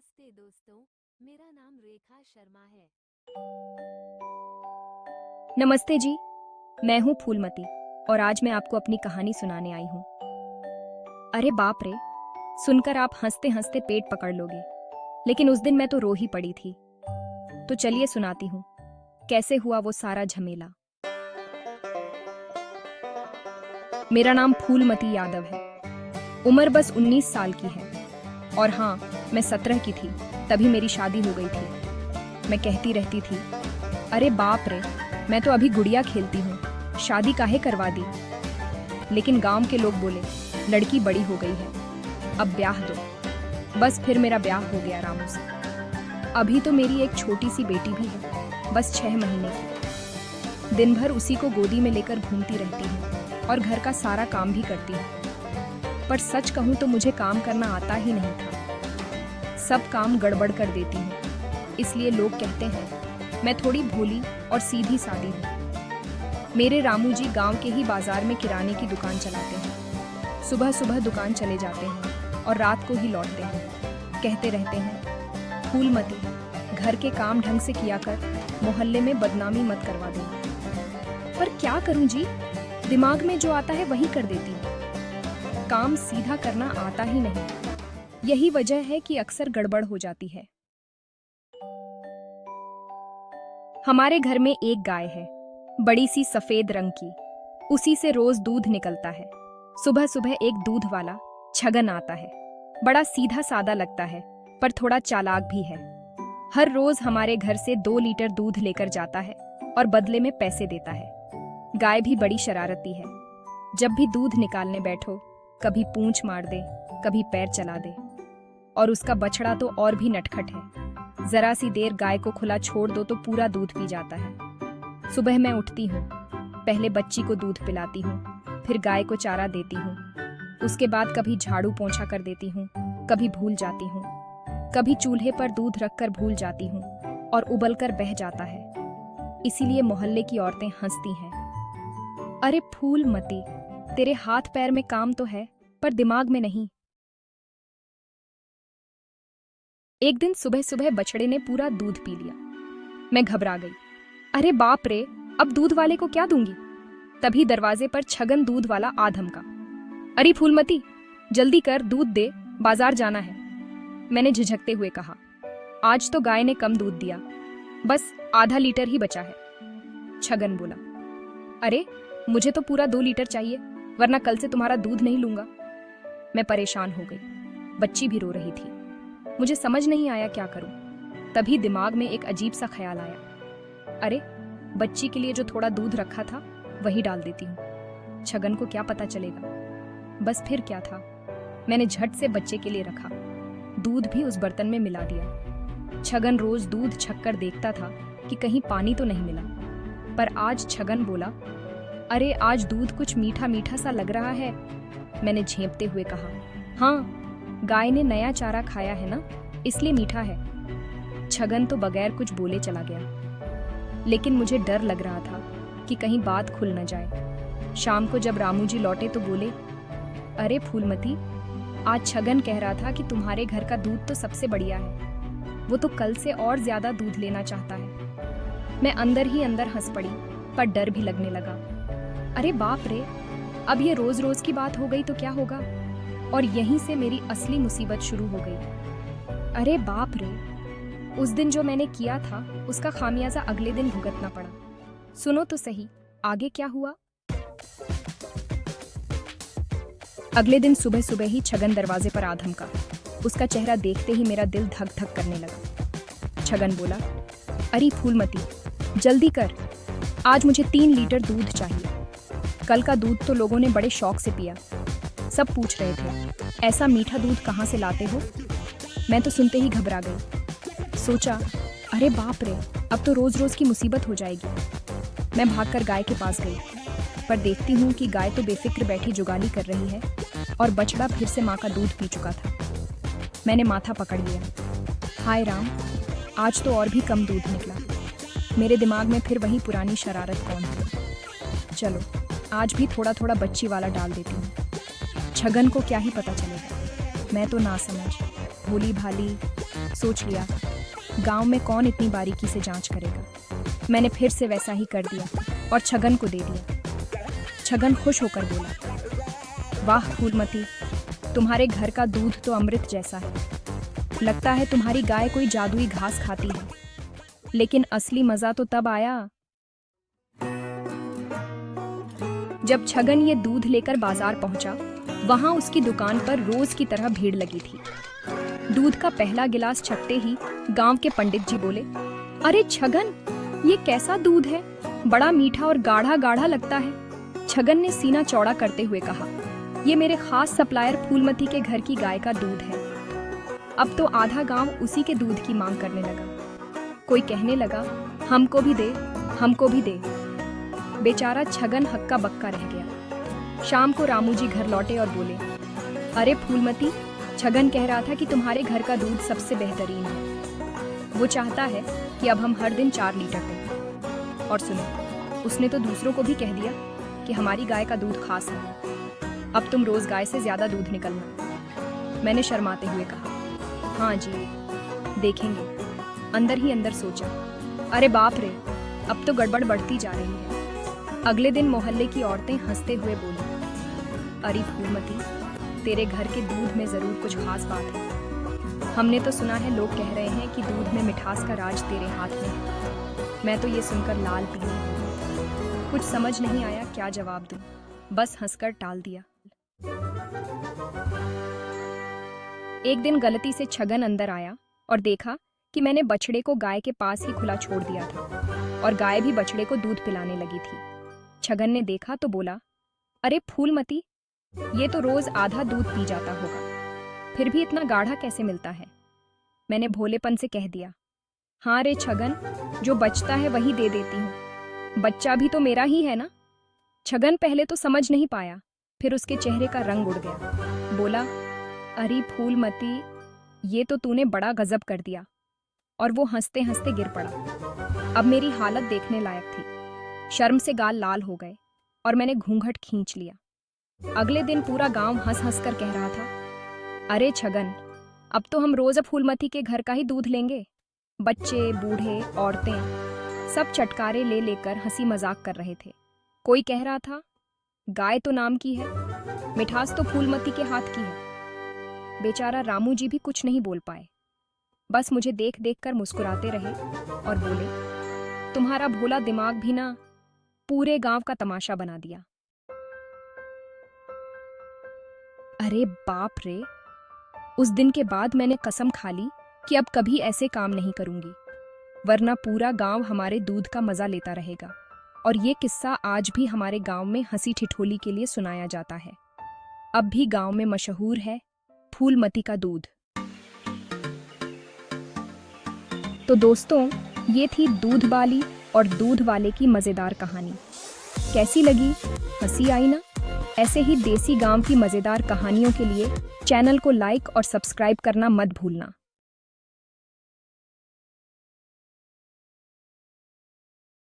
नमस्ते दोस्तों, मेरा नाम रेखा शर्मा है। नमस्ते जी, मैं हूँ फूलमती और आज मैं आपको अपनी कहानी सुनाने आई हूँ। अरे बाप रे, सुनकर आप हंसते हंसते पेट पकड़ लोगे, लेकिन उस दिन मैं तो रो ही पड़ी थी। तो चलिए सुनाती हूँ कैसे हुआ वो सारा झमेला। मेरा नाम फूलमती यादव है। उम्र बस 19 साल की है और हाँ, मैं 17 की थी तभी मेरी शादी हो गई थी। मैं कहती रहती थी, अरे बाप रे, मैं तो अभी गुड़िया खेलती हूँ, शादी काहे करवा दी। लेकिन गांव के लोग बोले, लड़की बड़ी हो गई है, अब ब्याह दो। बस फिर मेरा ब्याह हो गया रामू से। अभी तो मेरी एक छोटी सी बेटी भी है, बस 6 महीने की। दिन भर उसी को गोदी में लेकर घूमती रहती हूँ और घर का सारा काम भी करती हूँ। पर सच कहूँ तो मुझे काम करना आता ही नहीं था। सब काम गड़बड़ कर देती हूँ, इसलिए लोग कहते हैं मैं थोड़ी भोली और सीधी सादी हूँ। मेरे रामू जी गांव के ही बाजार में किराने की दुकान चलाते हैं। सुबह सुबह दुकान चले जाते हैं और रात को ही लौटते हैं। कहते रहते हैं, फूलमती, घर के काम ढंग से किया कर, मोहल्ले में बदनामी मत करवा देना। पर क्या करूं जी, दिमाग में जो आता है वही कर देती हूँ। काम सीधा करना आता ही नहीं। यही वजह है कि अक्सर गड़बड़ हो जाती है। हमारे घर में एक गाय है, बड़ी सी सफेद रंग की। उसी से रोज दूध निकलता है। सुबह सुबह एक दूध वाला छगन आता है। बड़ा सीधा सादा लगता है, पर थोड़ा चालाक भी है। हर रोज हमारे घर से 2 लीटर दूध लेकर जाता है और बदले में पैसे देता है। गाय भी बड़ी शरारती है। जब भी दूध निकालने बैठो, कभी पूंछ मार दे, कभी पैर चला दे। और उसका बछड़ा तो और भी नटखट है। जरा सी देर गाय को खुला छोड़ दो तो पूरा दूध पी जाता है। सुबह मैं उठती हूँ, पहले बच्ची को दूध पिलाती हूँ, फिर गाय को चारा देती हूँ। उसके बाद कभी झाड़ू पोंछा कर देती हूँ, कभी भूल जाती हूँ। कभी चूल्हे पर दूध रखकर भूल जाती हूँ और उबलकर बह जाता है। इसीलिए मोहल्ले की औरतें हंसती हैं। अरे फूलमती, तेरे हाथ पैर में काम तो है, पर दिमाग में नहीं। एक दिन सुबह सुबह बछड़े ने पूरा दूध पी लिया। मैं घबरा गई। अरे बाप रे, अब दूध वाले को क्या दूंगी। तभी दरवाजे पर छगन दूध वाला आ धमका। अरे फूलमती, जल्दी कर, दूध दे, बाजार जाना है। मैंने झिझकते हुए कहा, आज तो गाय ने कम दूध दिया, बस आधा लीटर ही बचा है। छगन बोला, अरे मुझे तो पूरा 2 लीटर चाहिए, वरना कल से तुम्हारा दूध नहीं लूंगा। मैं परेशान हो गई। बच्ची भी रो रही थी। मुझे समझ नहीं आया क्या करूं। तभी दिमाग में एक अजीब सा ख्याल आया, अरे बच्ची के लिए जो थोड़ा दूध रखा था वही डाल देती हूँ, छगन को क्या पता चलेगा। बस फिर क्या था, मैंने झट से बच्चे के लिए रखा, दूध भी उस बर्तन में मिला दिया। छगन रोज दूध छककर देखता था कि कहीं पानी तो नहीं मिला। पर आज छगन बोला, अरे आज दूध कुछ मीठा मीठा सा लग रहा है। मैंने झेंपते हुए कहा, हाँ, गाय ने नया चारा खाया है ना, इसलिए मीठा है। छगन तो बगैर कुछ बोले चला गया। लेकिन मुझे डर लग रहा था कि कहीं बात खुल न जाए। शाम को जब रामू जी लौटे तो बोले, अरे फूलमती, आज छगन कह रहा था कि तुम्हारे घर का दूध तो सबसे बढ़िया है, वो तो कल से और ज्यादा दूध लेना चाहता है। मैं अंदर ही अंदर हंस पड़ी, पर डर भी लगने लगा। अरे बाप रे, अब ये रोज रोज की बात हो गई तो क्या होगा। और यहीं से मेरी असली मुसीबत शुरू हो गई। अरे बाप रे, उस दिन जो मैंने किया था उसका खामियाजा अगले दिन भुगतना पड़ा। सुनो तो सही, आगे क्या हुआ। अगले दिन सुबह सुबह ही छगन दरवाजे पर आ धमका। उसका चेहरा देखते ही मेरा दिल धक धक करने लगा। छगन बोला, अरे फूलमती, जल्दी कर, आज मुझे 3 लीटर दूध चाहिए। कल का दूध तो लोगों ने बड़े शौक से पिया। सब पूछ रहे थे, ऐसा मीठा दूध कहाँ से लाते हो। मैं तो सुनते ही घबरा गई। सोचा, अरे बाप रे, अब तो रोज रोज की मुसीबत हो जाएगी। मैं भागकर गाय के पास गई, पर देखती हूँ कि गाय तो बेफिक्र बैठी जुगाली कर रही है और बछड़ा फिर से माँ का दूध पी चुका था। मैंने माथा पकड़ लिया। हाय राम, आज तो और भी कम दूध निकला। मेरे दिमाग में फिर वही पुरानी शरारत कौन थी। चलो, आज भी थोड़ा थोड़ा बच्ची वाला डाल देती हूँ। छगन को क्या ही पता चलेगा। मैं तो ना समझ, भोली भाली सोच लिया, गांव में कौन इतनी बारीकी से जांच करेगा। मैंने फिर से वैसा ही कर दिया और छगन को दे दिया। छगन खुश होकर बोला, वाह फूलमती, तुम्हारे घर का दूध तो अमृत जैसा है। लगता है तुम्हारी गाय कोई जादुई घास खाती है। लेकिन असली मजा तो तब आया जब छगन ये दूध लेकर बाजार पहुंचा। वहां उसकी दुकान पर रोज की तरह भीड़ लगी थी। दूध का पहला गिलास छकते ही गांव के पंडित जी बोले, अरे छगन, ये कैसा दूध है, बड़ा मीठा और गाढ़ा गाढ़ा लगता है। छगन ने सीना चौड़ा करते हुए कहा, ये मेरे खास सप्लायर फूलमती के घर की गाय का दूध है। अब तो आधा गांव उसी के दूध की मांग करने लगा। कोई कहने लगा, हमको भी दे, हमको भी दे। बेचारा छगन हक्का बक्का रह गया। शाम को रामू जी घर लौटे और बोले, अरे फूलमती, छगन कह रहा था कि तुम्हारे घर का दूध सबसे बेहतरीन है। वो चाहता है कि अब हम हर दिन 4 लीटर दें। और सुनो, उसने तो दूसरों को भी कह दिया कि हमारी गाय का दूध खास है। अब तुम रोज गाय से ज्यादा दूध निकलना। मैंने शर्माते हुए कहा, हाँ जी, देखेंगे। अंदर ही अंदर सोचा, अरे बाप रे, अब तो गड़बड़ बढ़ती जा रही है। अगले दिन मोहल्ले की औरतें हंसते हुए बोली, अरे फूलमती, तेरे घर के दूध में जरूर कुछ खास बात है। हमने तो सुना है, लोग कह रहे हैं कि दूध में मिठास का राज तेरे हाथ में है। मैं तो ये सुनकर लाल पीली हो गई। कुछ समझ नहीं आया क्या जवाब दूं, बस हंसकर टाल दिया। एक दिन गलती से छगन अंदर आया और देखा कि मैंने बछड़े को गाय के पास ही खुला छोड़ दिया था और गाय भी बछड़े को दूध पिलाने लगी थी। छगन ने देखा तो बोला, अरे फूलमती, ये तो रोज आधा दूध पी जाता होगा, फिर भी इतना गाढ़ा कैसे मिलता है। मैंने भोलेपन से कह दिया, हाँ रे छगन, जो बचता है वही दे देती हूँ, बच्चा भी तो मेरा ही है ना। छगन पहले तो समझ नहीं पाया, फिर उसके चेहरे का रंग उड़ गया। बोला, अरे फूलमती, ये तो तूने बड़ा गजब कर दिया। और वो हंसते हंसते गिर पड़ा। अब मेरी हालत देखने लायक थी। शर्म से गाल लाल हो गए और मैंने घूंघट खींच लिया। अगले दिन पूरा गांव हंस हंस कर कह रहा था, अरे छगन, अब तो हम रोज फूलमती के घर का ही दूध लेंगे। बच्चे, बूढ़े, औरतें सब चटकारे ले लेकर हंसी मजाक कर रहे थे। कोई कह रहा था, गाय तो नाम की है, मिठास तो फूलमती के हाथ की है। बेचारा रामू जी भी कुछ नहीं बोल पाए, बस मुझे देख देख कर मुस्कुराते रहे और बोले, तुम्हारा भोला दिमाग भी ना पूरे गांव का तमाशा बना दिया। अरे बाप रे, उस दिन के बाद मैंने कसम खा ली कि अब कभी ऐसे काम नहीं करूंगी, वरना पूरा गांव हमारे दूध का मजा लेता रहेगा। और ये किस्सा आज भी हमारे गांव में हंसी ठिठोली के लिए सुनाया जाता है। अब भी गांव में मशहूर है फूलमती का दूध। तो दोस्तों, ये थी दूध वाली और दूध वाले की मजेदार कहानी। कैसी लगी? हंसी आई ना? ऐसे ही देसी गांव की मजेदार कहानियों के लिए चैनल को लाइक और सब्सक्राइब करना मत भूलना।